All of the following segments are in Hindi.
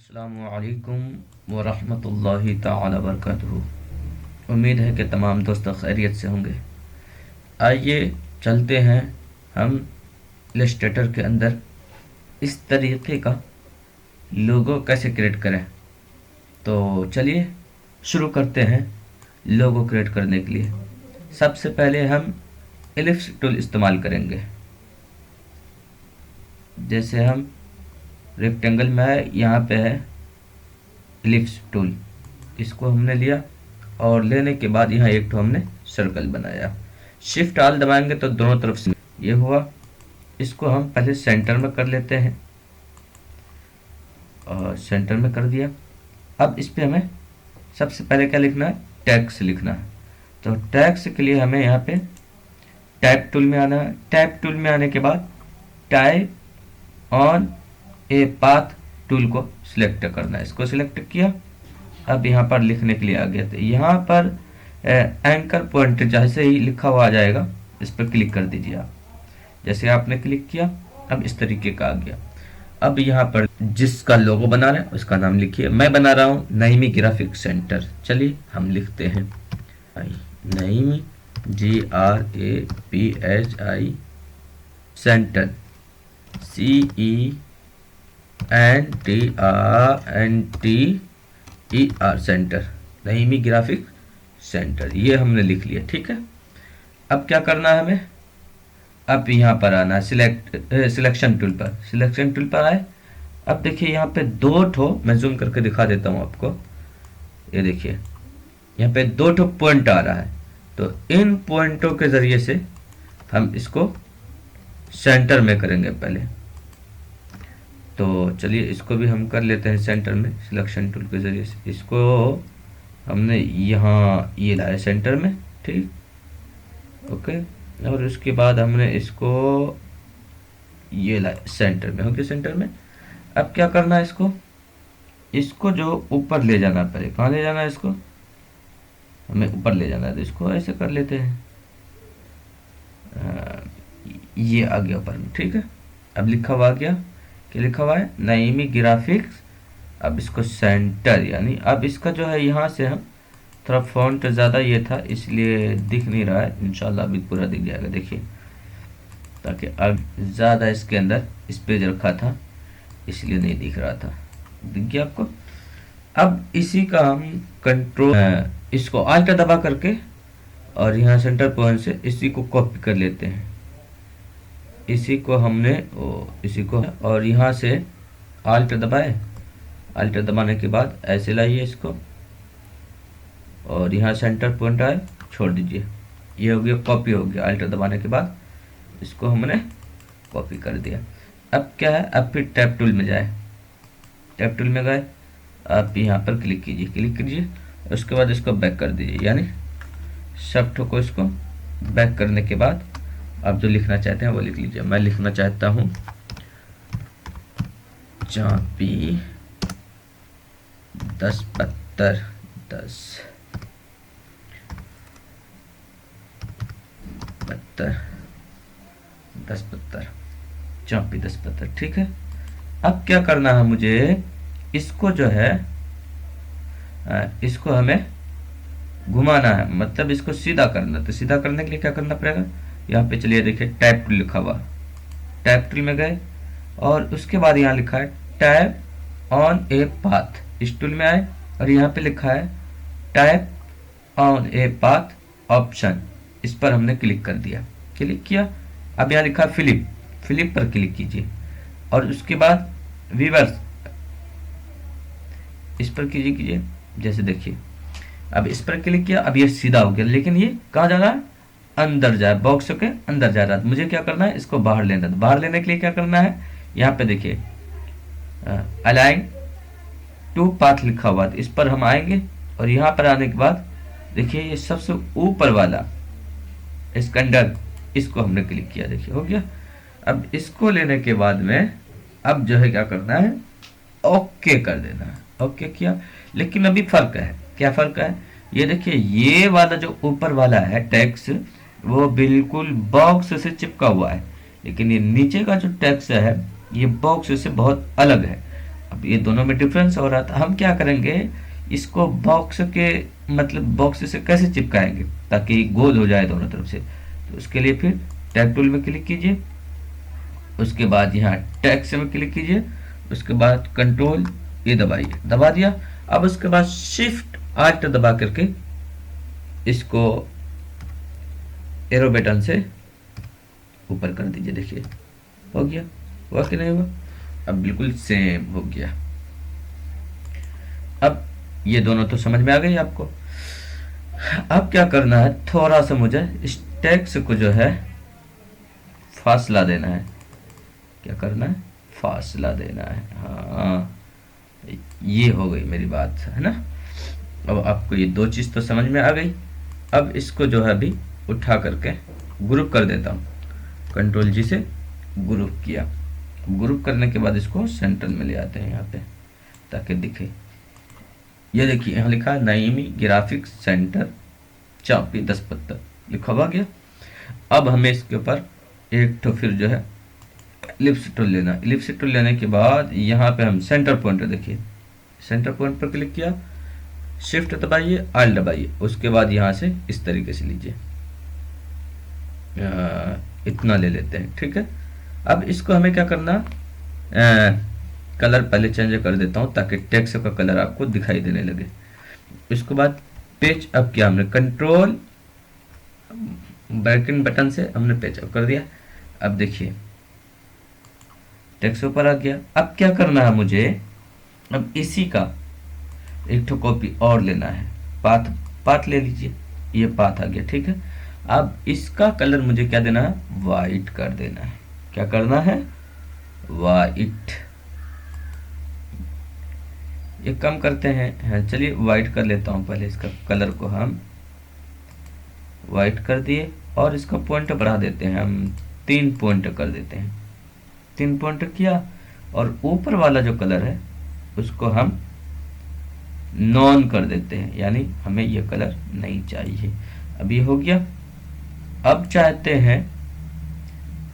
अस्सलामुअलैकुम वरहमतुल्लाहि ताला बरकातुहू। उम्मीद है कि तमाम दोस्त खैरियत से होंगे। आइए चलते हैं हम इलस्ट्रेटर के अंदर इस तरीके का लोगो कैसे क्रिएट करें। तो चलिए शुरू करते हैं। लोगो क्रिएट करने के लिए सबसे पहले हम एलिप्स टूल इस्तेमाल करेंगे। जैसे हम रेक्टेंगल में है, यहाँ पे है एलिप्स टूल, इसको हमने लिया और लेने के बाद यहाँ एक तो हमने सर्कल बनाया। शिफ्ट आल दबाएंगे तो दोनों तरफ से ये हुआ। इसको हम पहले सेंटर में कर लेते हैं और सेंटर में कर दिया। अब इस पे हमें सबसे पहले क्या लिखना है, टैक्स लिखना है। तो टैक्स के लिए हमें यहाँ पे टाइप टूल में आना है। टाइप टूल में आने के बाद type on a path tool को सिलेक्ट करना है। इसको सिलेक्ट किया। अब यहाँ पर लिखने के लिए आ गया। तो यहाँ पर एंकर पॉइंट जैसे ही लिखा हुआ आ जाएगा, इस पर क्लिक कर दीजिए आप। जैसे आपने क्लिक किया अब इस तरीके का आ गया। अब यहाँ पर जिसका लोगो बना रहे हैं उसका नाम लिखिए। मैं बना रहा हूँ नईमी ग्राफिक सेंटर। चलिए हम लिखते हैं Naimi GRAPHI centre CENTER centre, Naimi graphic centre. ये हमने लिख लिया, ठीक है। अब क्या करना है हमें, अब यहाँ पर आना है सिलेक्शन टूल पर। सिलेक्शन टूल पर आए। अब देखिए यहाँ पे दो ठो, मैं जूम करके दिखा देता हूँ आपको। ये देखिए यहाँ पे दो ठो पॉइंट आ रहा है। तो इन पॉइंटों के जरिए से हम इसको सेंटर में करेंगे पहले। तो चलिए इसको भी हम कर लेते हैं सेंटर में। सिलेक्शन टूल के जरिए से इसको हमने यहाँ ये लाया सेंटर में, ठीक, ओके। और उसके बाद हमने इसको ये लाया सेंटर में, ओके, सेंटर में। अब क्या करना है, इसको जो ऊपर ले जाना पड़े। कहाँ ले जाना है इसको, हमें ऊपर ले जाना है। तो इसको ऐसे कर लेते हैं, ये आ गया ऊपर में, ठीक है। अब लिखा हुआ आ गया, क्या लिखा हुआ है, नईमी ग्राफिक्स। अब इसको सेंटर, यानी अब इसका जो है यहाँ से हम थोड़ा फॉन्ट ज़्यादा ये था इसलिए दिख नहीं रहा है। इंशाल्लाह अभी पूरा दिख जाएगा, देखिए। ताकि अब ज़्यादा इसके अंदर स्पेस रखा था इसलिए नहीं दिख रहा था। दिख गया आपको। अब इसी का हम कंट्रोल, इसको आल्ट दबा करके और यहाँ सेंटर पॉइंट से इसी को कॉपी कर लेते हैं। इसी को हमने इसी को, और यहाँ से आल्ट दबाए। आल्ट दबाने के बाद ऐसे लाइए इसको और यहाँ सेंटर पॉइंट आए, छोड़ दीजिए। ये हो गया, कॉपी हो गया। आल्ट दबाने के बाद इसको हमने कॉपी कर दिया। अब क्या है, अब फिर टैब टूल में जाए। टैब टूल में गए, आप यहाँ पर क्लिक कीजिए, क्लिक कीजिए। उसके बाद इसको बैक कर दीजिए, यानी सब को इसको बैक करने के बाद आप जो लिखना चाहते हैं वो लिख लीजिए। मैं लिखना चाहता हूँ चापी 10 पत्थर 10 पत्थर 10 पत्थर, चापी 10 पत्थर, ठीक है। अब क्या करना है मुझे, इसको जो है इसको हमें घुमाना है, मतलब इसको सीधा करना। तो सीधा करने के लिए क्या करना पड़ेगा, यहाँ पे चलिए देखिए टैब टूल लिखा हुआ। टैब टूल में गए और उसके बाद यहाँ लिखा है टैब ऑन ए पाथ। इस टूल में आए और यहाँ पे लिखा है tab on a path option. इस पर हमने क्लिक कर दिया, क्लिक किया। अब यहाँ लिखा फिलिप, फिलिप पर क्लिक कीजिए और उसके बाद वीवर्स, इस पर कीजिए। जैसे देखिए अब इस पर क्लिक किया, अब ये सीधा हो गया। लेकिन ये कहाँ जा रहा है, अंदर जाए, बॉक्स के अंदर जा रहा है। मुझे क्या करना है, इसको बाहर लेना है। बाहर लेने के लिए क्या करना है, यहाँ पे देखिए अलाइन टू पाथ लिखा हुआ है। इस पर हम आएंगे और यहाँ पर आने के बाद देखिए ये सबसे ऊपर वाला इसके अंदर, इसको हमने क्लिक किया, देखिए हो गया। अब इसको लेने के बाद में अब जो है क्या करना है, ओके कर देना है। ओके किया, लेकिन अभी फर्क है। क्या फर्क है, ये देखिए ये वाला जो ऊपर वाला है टेक्स्ट वो बिल्कुल बॉक्स से चिपका हुआ है, लेकिन ये नीचे का जो टेक्स्ट है ये बॉक्स से बहुत अलग है। अब ये दोनों में डिफरेंस हो रहा था। हम क्या करेंगे, इसको बॉक्स के मतलब बॉक्स से कैसे चिपकाएंगे ताकि गोल हो जाए दोनों तरफ से। तो उसके लिए फिर टैग टूल में क्लिक कीजिए, उसके बाद यहाँ टेक्स्ट में क्लिक कीजिए, उसके बाद कंट्रोल ये दबाइए, दबा दिया। अब उसके बाद शिफ्ट आल्ट दबा करके इसको एरो बटन से ऊपर कर दीजिए। देखिए हो गया, हुआ कि नहीं हुआ? अब बिल्कुल सेम हो गया। अब ये दोनों तो समझ में आ गई आपको। अब क्या करना है, थोड़ा सा मुझे इस टेक्स्ट को जो है फासला देना है। क्या करना है, फासला देना है। हाँ, ये हो गई मेरी बात, है ना। अब आपको ये दो चीज़ तो समझ में आ गई। अब इसको जो है अभी उठा करके ग्रुप कर देता हूँ, कंट्रोल जी से ग्रुप किया। ग्रुप करने के बाद इसको सेंटर में ले आते हैं यहाँ पे ताकि दिखे। ये देखिए यहाँ लिखा है नईमी ग्राफिक्स सेंटर चापी 10 पत्ता लिखा हुआ गया। अब हमें इसके ऊपर एक तो फिर जो है इलिप्स टूल लेना। इलिप्स टूल लेने के बाद यहाँ पे हम सेंटर पॉइंट, देखिए सेंटर पॉइंट पर क्लिक किया, शिफ्ट दबाइए, आल दबाइए, उसके बाद यहाँ से इस तरीके से लीजिए, इतना ले लेते हैं, ठीक है। अब इसको हमें क्या करना, कलर पहले चेंज कर देता हूँ ताकि टेक्स्ट का कलर आपको दिखाई देने लगे। इसके बाद पेज अप किया हमने, कंट्रोल ब्रैकेट बटन से हमने पेज अप कर दिया। अब देखिए टेक्स्ट ऊपर आ गया। अब क्या करना है मुझे, अब इसी का एक तो कॉपी और लेना है, पाथ पाथ ले लीजिए, ये पाथ आ गया, ठीक है। अब इसका कलर मुझे क्या देना है, वाइट कर देना है। क्या करना है, वाइट। ये कम करते हैं, चलिए वाइट कर लेता हूँ पहले। इसका कलर को हम वाइट कर दिए और इसका पॉइंट बढ़ा देते हैं, हम 3 पॉइंट कर देते हैं। 3 पॉइंट किया और ऊपर वाला जो कलर है उसको हम नॉन कर देते हैं, यानी हमें ये कलर नहीं चाहिए। अब ये हो गया। अब चाहते हैं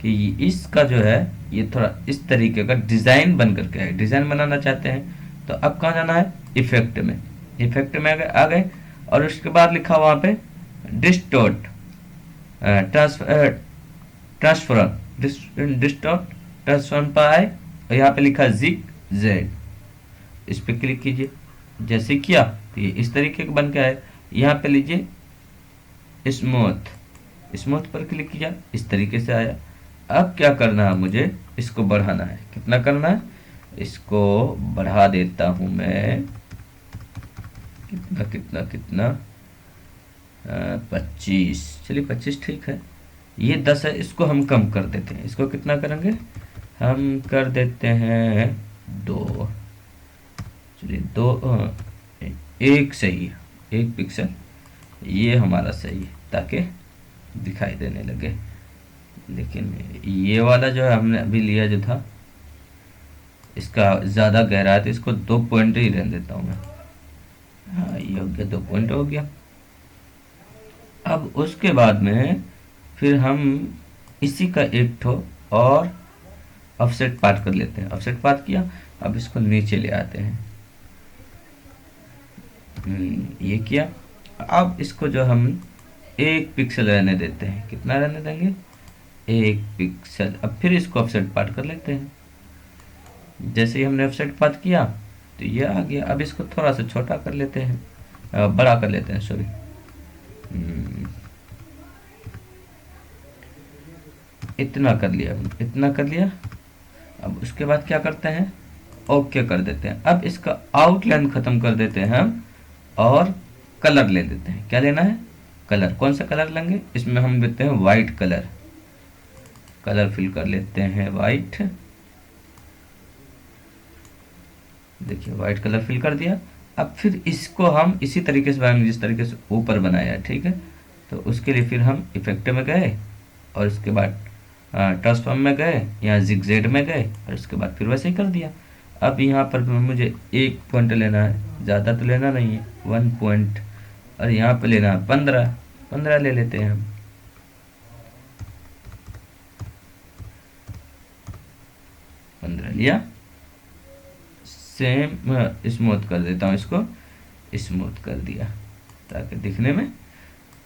कि इसका जो है ये थोड़ा इस तरीके का डिज़ाइन बन करके है, डिज़ाइन बनाना चाहते हैं। तो अब कहाँ जाना है, इफेक्ट में। इफेक्ट में आ गए और उसके बाद लिखा वहाँ पे डिस्टॉर्ट ट्रांसफॉर्म, डिस्टॉर्ट ट्रांसफॉर्म पर आए और यहाँ पे लिखा जिग जेड, इस पर क्लिक कीजिए। जैसे किया तो ये इस तरीके का बन के आए। यहाँ पे लीजिए स्मूथ, स्मूथ पर क्लिक किया, इस तरीके से आया। अब क्या करना है मुझे, इसको बढ़ाना है। कितना करना है, इसको बढ़ा देता हूं मैं, कितना कितना कितना 25, चलिए 25 ठीक है। ये 10 है, इसको हम कम कर देते हैं। इसको कितना करेंगे, हम कर देते हैं 2, चलिए 2, 1 सही है, 1 पिक्सल ये हमारा सही है ताकि दिखाई देने लगे। लेकिन ये वाला जो है हमने अभी लिया जो था इसका ज़्यादा गहरा है, तो इसको 2 पॉइंट ही रहने देता हूँ मैं। हाँ ये हो गया, 2 पॉइंट हो गया। अब उसके बाद में फिर हम इसी का एक ठो और ऑफसेट पार्ट कर लेते हैं। ऑफसेट पार्ट किया, अब इसको नीचे ले आते हैं, ये किया। अब इसको जो हम 1 पिक्सल रहने देते हैं। कितना रहने देंगे, 1 पिक्सल। अब फिर इसको ऑफसेट पार्ट कर लेते हैं। जैसे ही हमने ऑफसेट पार्ट किया तो ये आ गया। अब इसको थोड़ा सा छोटा कर लेते हैं, बड़ा कर लेते हैं, सॉरी। इतना कर लिया, इतना कर लिया। अब उसके बाद क्या करते हैं, ओके कर देते हैं। अब इसका आउटलाइन खत्म कर देते हैं हम और कलर ले लेते हैं। क्या लेना है, कलर। कौन सा कलर लेंगे, इसमें हम देते हैं वाइट कलर। कलर फिल कर लेते हैं वाइट, देखिए वाइट कलर फिल कर दिया। अब फिर इसको हम इसी तरीके से बनाएंगे जिस तरीके से ऊपर बनाया है, ठीक है। तो उसके लिए फिर हम इफेक्ट में गए और उसके बाद ट्रांसफॉर्म में गए, यहाँ जिगजेड में गए और उसके बाद फिर वैसे ही कर दिया। अब यहाँ पर मुझे 1 पॉइंट लेना है, ज़्यादा तो लेना नहीं है, 1 पॉइंट। और यहाँ पे लेना है 15 ले लेते हैं हम। लिया, सेम स्मूथ कर देता हूँ, इसको स्मूथ कर दिया ताकि दिखने में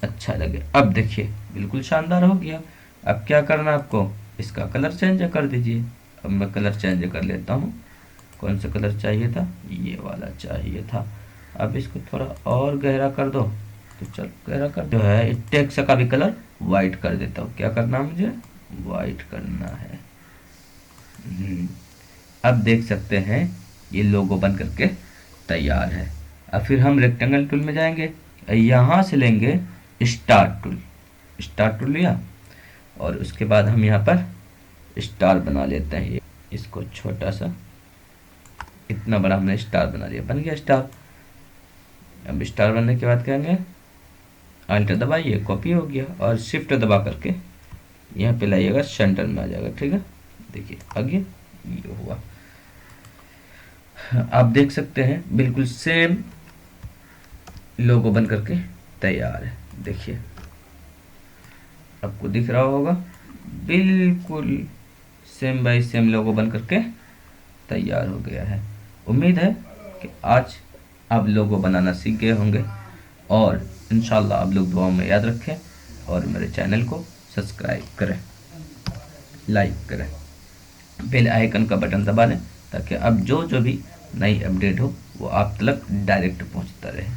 अच्छा लगे। अब देखिए बिल्कुल शानदार हो गया। अब क्या करना आपको, इसका कलर चेंज कर दीजिए। अब मैं कलर चेंज कर लेता हूँ। कौन सा कलर चाहिए था, ये वाला चाहिए था। अब इसको थोड़ा और गहरा कर दो, तो चल गहरा कर जो है टेक्स्ट का भी कलर वाइट कर देता हूँ। क्या करना है मुझे, वाइट करना है। अब देख सकते हैं ये लोगो बन करके तैयार है। अब फिर हम रेक्टेंगल टूल में जाएंगे, यहाँ से लेंगे स्टार टूल। स्टार टूल लिया और उसके बाद हम यहाँ पर स्टार बना लेते हैं। इसको छोटा सा, इतना बड़ा हमने स्टार बना लिया, बन गया स्टार। अब स्टार बनने के बाद कहेंगे अल्ट दबाइए, कॉपी हो गया, और शिफ्ट दबा करके यहाँ पे लाइएगा, सेंटर में आ जाएगा। ठीक है, देखिए आगे ये हुआ। आप देख सकते हैं बिल्कुल सेम लोगो बन करके तैयार है। देखिए आपको दिख रहा होगा, बिल्कुल सेम बाय सेम लोगो बन करके तैयार हो गया है। उम्मीद है कि आज आप लोगो बनाना सीख गए होंगे, और इंशाल्लाह आप लोग दुआओं में याद रखें और मेरे चैनल को सब्सक्राइब करें, लाइक करें, बेल आइकन का बटन दबा लें ताकि अब जो भी नई अपडेट हो वो आप तक डायरेक्ट पहुंचता रहे।